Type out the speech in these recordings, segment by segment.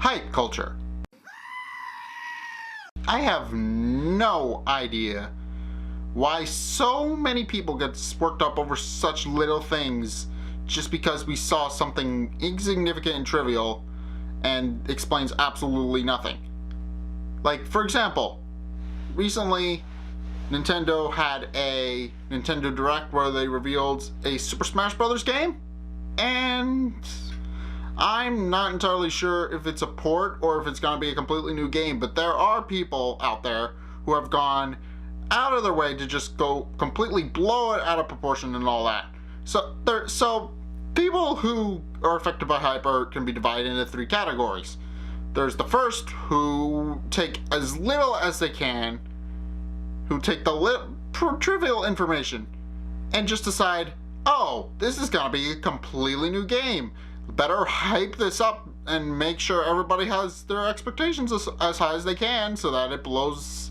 hype culture. I have no idea why so many people get worked up over such little things just because we saw something insignificant and trivial and explains absolutely nothing. Like, for example, recently Nintendo had a Nintendo Direct where they revealed a Super Smash Bros. Game, and I'm not entirely sure if it's a port or if it's going to be a completely new game, but there are people out there who have gone out of their way to just go completely blow it out of proportion and all that. So people who are affected by hype can be divided into three categories. There's the first, who take as little as they can, who take the trivial information and just decide, oh, this is gonna be a completely new game. Better hype this up and make sure everybody has their expectations as high as they can so that it blows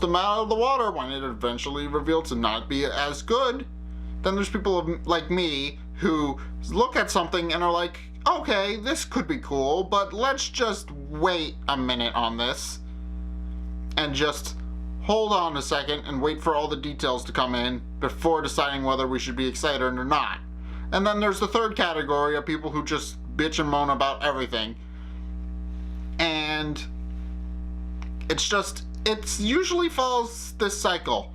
them out of the water when it eventually reveals to not be as good. Then there's people like me who look at something and are like, okay, this could be cool, but let's just wait a minute on this and just hold on a second and wait for all the details to come in before deciding whether we should be excited or not. And then there's the third category of people who just bitch and moan about everything. And it's usually follows this cycle.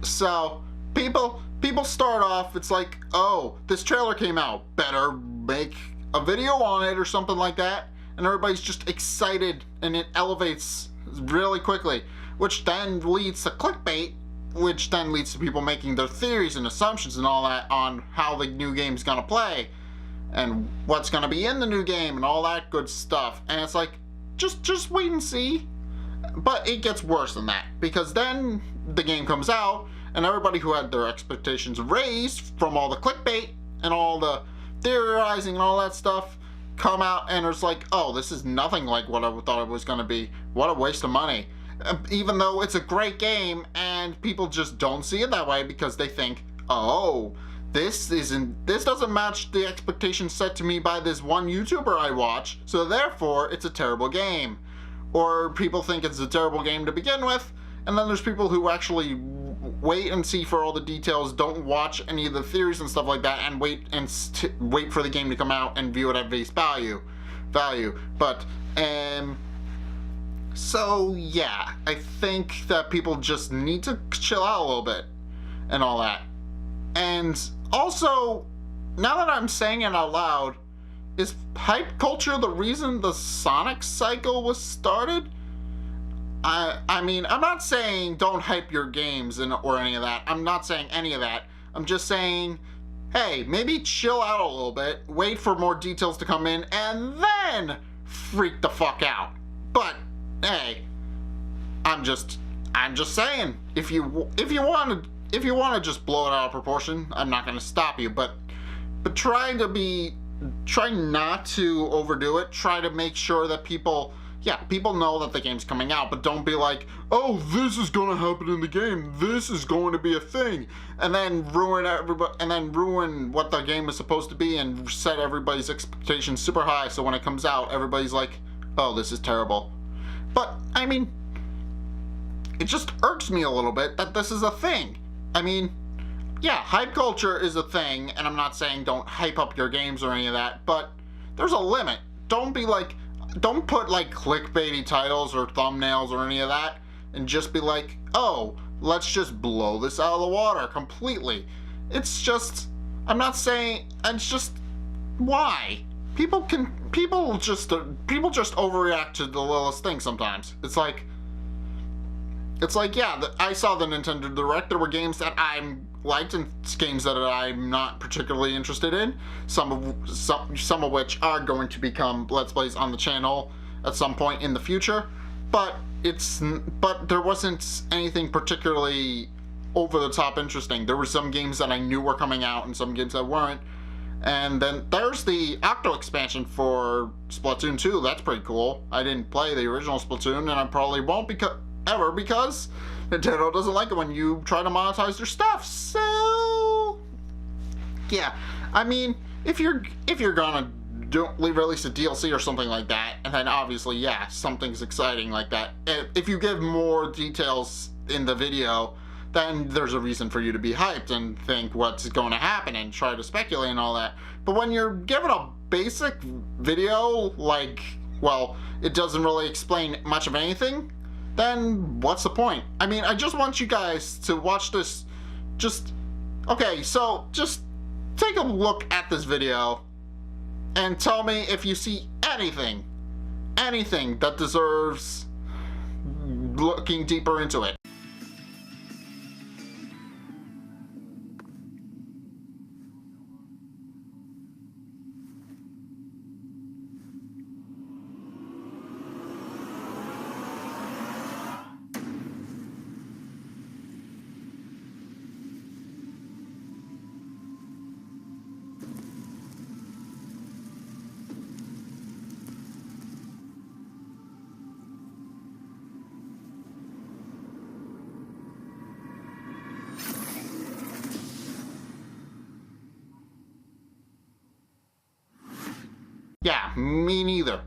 So people start off, it's like, oh, this trailer came out, better make a video on it or something like that, and everybody's just excited and it elevates really quickly, which then leads to clickbait, which then leads to people making their theories and assumptions and all that on how the new game's gonna play and what's gonna be in the new game and all that good stuff. And it's like, just wait and see. But it gets worse than that, because then the game comes out and everybody who had their expectations raised from all the clickbait and all the theorizing and all that stuff come out and it's like, oh, this is nothing like what I thought it was going to be. What a waste of money. Even though it's a great game, and people just don't see it that way because they think, oh, this doesn't match the expectations set to me by this one YouTuber I watch, so therefore it's a terrible game. Or people think it's a terrible game to begin with, and then there's people who actually wait and see for all the details, don't watch any of the theories and stuff like that, and wait for the game to come out and view it at face value. But so yeah, I think that people just need to chill out a little bit and all that. And also, now that I'm saying it out loud, is hype culture the reason the Sonic cycle was started? I mean, I'm not saying don't hype your games or any of that. I'm not saying any of that. I'm just saying, hey, maybe chill out a little bit, wait for more details to come in, and then freak the fuck out. But hey, I'm just saying, if you want to just blow it out of proportion, I'm not going to stop you. But try not to overdo it. Try to make sure that people know that the game's coming out, but don't be like, oh, this is going to happen in the game, this is going to be a thing, and then ruin what the game is supposed to be and set everybody's expectations super high, so when it comes out, everybody's like, oh, this is terrible. But, I mean, it just irks me a little bit that this is a thing. I mean, yeah, hype culture is a thing, and I'm not saying don't hype up your games or any of that, but there's a limit. Don't put like clickbaity titles or thumbnails or any of that and just be like, oh, let's just blow this out of the water completely. It's just why? People just overreact to the littlest thing sometimes. It's like, yeah, I saw the Nintendo Direct. There were games that I liked and games that I'm not particularly interested in. Some of which are going to become Let's Plays on the channel at some point in the future. But there wasn't anything particularly over the top interesting. There were some games that I knew were coming out and some games that weren't. And then there's the Octo expansion for Splatoon 2. That's pretty cool. I didn't play the original Splatoon, and I probably won't because Nintendo doesn't like it when you try to monetize their stuff. So yeah, I mean, if you're gonna don't release a DLC or something like that, and then obviously, yeah, something's exciting like that. If you give more details in the video, then there's a reason for you to be hyped and think what's going to happen and try to speculate and all that. But when you're given a basic video, like, well, it doesn't really explain much of anything, then what's the point? I mean, I just want you guys to watch this. Okay, so just take a look at this video and tell me if you see anything that deserves looking deeper into it. Yeah, me neither.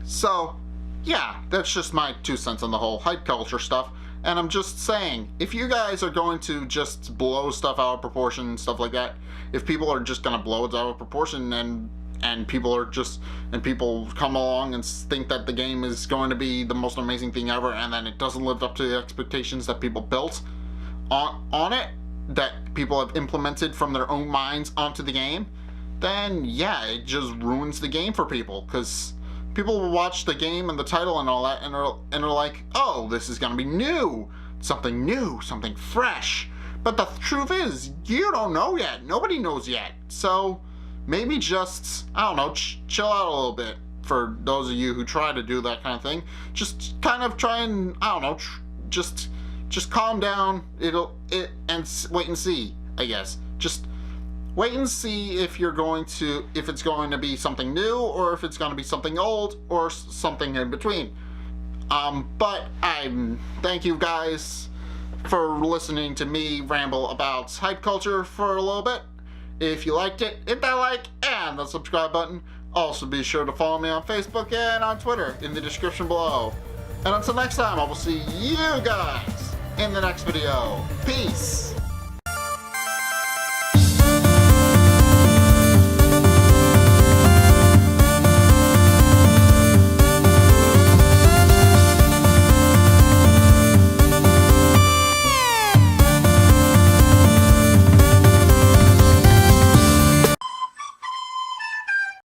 So, yeah, that's just my 2 cents on the whole hype culture stuff. And I'm just saying, if you guys are going to just blow stuff out of proportion and stuff like that, if people are just gonna blow it out of proportion and people come along and think that the game is going to be the most amazing thing ever, and then it doesn't live up to the expectations that people built on it, that people have implemented from their own minds onto the game, then yeah, it just ruins the game for people, because people will watch the game and the title and all that and are like, oh, this is gonna be new, something fresh. But the truth is, you don't know yet. Nobody knows yet. So maybe just, I don't know, chill out a little bit. For those of you who try to do that kind of thing, just kind of try and, I don't know, just calm down. And wait and see, I guess. Just wait and see if it's going to be something new, or if it's going to be something old, or something in between. But thank you guys for listening to me ramble about hype culture for a little bit. If you liked it, hit that like and the subscribe button. Also be sure to follow me on Facebook and on Twitter in the description below. And until next time, I will see you guys in the next video. Peace!